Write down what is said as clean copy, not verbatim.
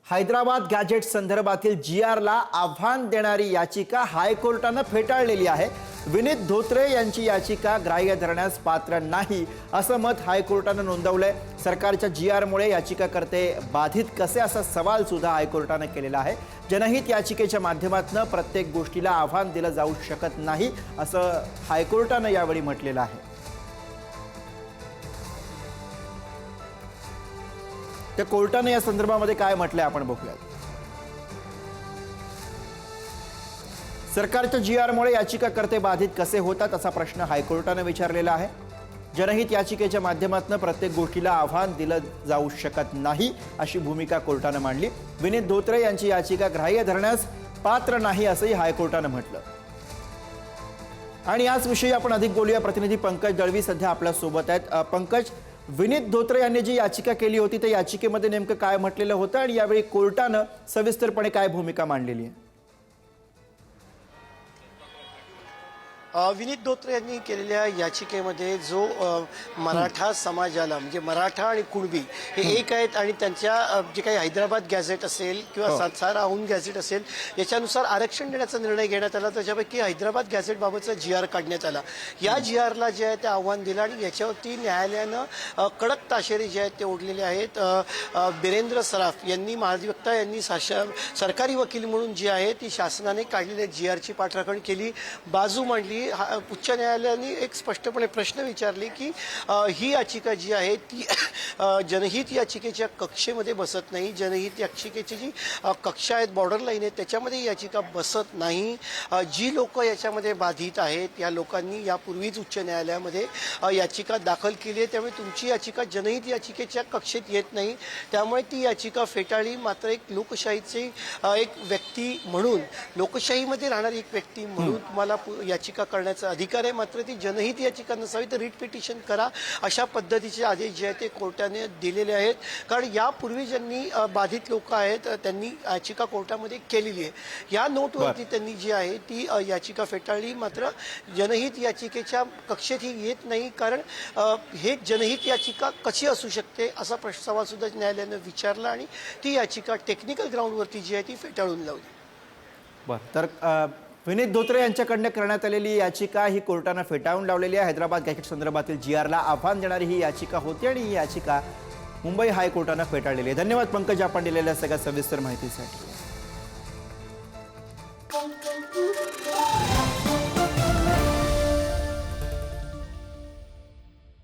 Hyderabad gadget संदर्भातील जीआरला आव्हान देणारी याचिका हायकोर्टाने फेटाळलेली आहे। विनीत धोत्रे यांची याचिका ग्राह्य धरण्यास पात्र नाही असं मत हायकोर्टाने नोंदवलंय। सरकारच्या जीआरमुळे याचिकाकर्ते बाधित कसे असा सवाल सुद्धा हायकोर्टाने केलेला आहे। जनहित याचिकेच्या माध्यमातून प्रत्येक गोष्टीला आव्हान दिलं जाऊ शकत नाही असं हायकोर्टाने यावेळी म्हटलेलं आहे। त्या कोर्टाने या संदर्भामध्ये काय म्हटलंय आपण बघूया। सरकारच्या जीआरमुळे याचिकाकर्ते बाधित कसे होतात असा प्रश्न हायकोर्टाने विचारलेला आहे। जनहित याचिकेच्या माध्यमातून प्रत्येक गोष्टीला आव्हान दिलं जाऊ शकत नाही अशी भूमिका कोर्टाने मांडली। विनीत धोत्रे यांची याचिका ग्राह्य धरण्यास पात्र नाही असंही हायकोर्टाने म्हटलं। आणि याच विषयी आपण अधिक बोलूया। प्रतिनिधी पंकज दळवी सध्या आपल्या सोबत आहेत। पंकज, विनीत धोत्रे यांनी जी याचिका केली होती त्या याचिकेमध्ये नेमकं काय म्हटलेलं होतं आणि यावेळी कोर्टाने सविस्तरपणे काय भूमिका मांडलेली आहे? विनीत धोत्रे यांनी केलेल्या याचिकेमध्ये जो मराठा समाजाला म्हणजे मराठा आणि कुणबी हे एक आहेत आणि त्यांच्या जे काही हैदराबाद गॅझेट असेल किंवा साताराहून गॅझेट असेल याच्यानुसार आरक्षण देण्याचा निर्णय घेण्यात आला। त्याच्यापैकी हैदराबाद गॅझेटबाबतचा जीआर काढण्यात आला। या जीआरला जे आहे ते आव्हान दिलं आणि याच्यावरती न्यायालयानं कडक ताशेरे जे आहेत ते ओढलेले आहेत। बिरेंद्र सराफ यांनी महाधिवक्ता यांनी सरकारी वकील म्हणून जी आहे ती शासनाने काढलेल्या जीआरची पाठराखण केली, बाजू मांडली। उच्च न्यायालयाने एक स्पष्टपणे प्रश्न विचारले की ही याचिका जी आहे ती जनहित याचिकेच्या कक्षेमध्ये बसत नाही। जनहित याचिकेची जी कक्षा आहेत, बॉर्डर लाईन आहे, त्याच्यामध्ये याचिका बसत नाही। जी लोक याच्यामध्ये बाधित आहेत या लोकांनी यापूर्वीच उच्च न्यायालयामध्ये याचिका दाखल केली आहे, त्यामुळे तुमची याचिका जनहित याचिकेच्या कक्षेत येत नाही, त्यामुळे ती याचिका फेटाळली। मात्र एक लोकशाहीची एक व्यक्ती म्हणून, लोकशाहीमध्ये राहणारी एक व्यक्ती म्हणून तुम्हाला याचिका करण्याचा अधिकार आहे, मात्र ती जनहित याचिका नसावी तर रिट पिटिशन करा अशा पद्धतीचे आदेश जे आहेत ते कोर्टाने दिलेले आहेत। कारण यापूर्वी ज्यांनी बाधित लोक आहेत त्यांनी याचिका कोर्टामध्ये केलेली आहे। या नोटवरती त्यांनी जी आहे ती याचिका फेटाळली, मात्र जनहित याचिकेच्या कक्षेत ही येत नाही। कारण हे जनहित याचिका कशी असू शकते असा सवाल सुद्धा न्यायालयाने विचारला आणि ती याचिका टेक्निकल ग्राउंडवरती जी आहे ती फेटाळून लावली। बरं, तर विनीत धोत्रे यांच्याकडनं करण्यात आलेली याचिका ही कोर्टाने फेटाळून लावलेली आहे। हैदराबाद गॅजेट संदर्भातील जीआरला आव्हान देणारी ही याचिका होती आणि ही याचिका मुंबई हायकोर्टाने फेटाळलेली आहे। धन्यवाद पंकज, आपण दिलेल्या सगळ्या सविस्तर माहितीसाठी।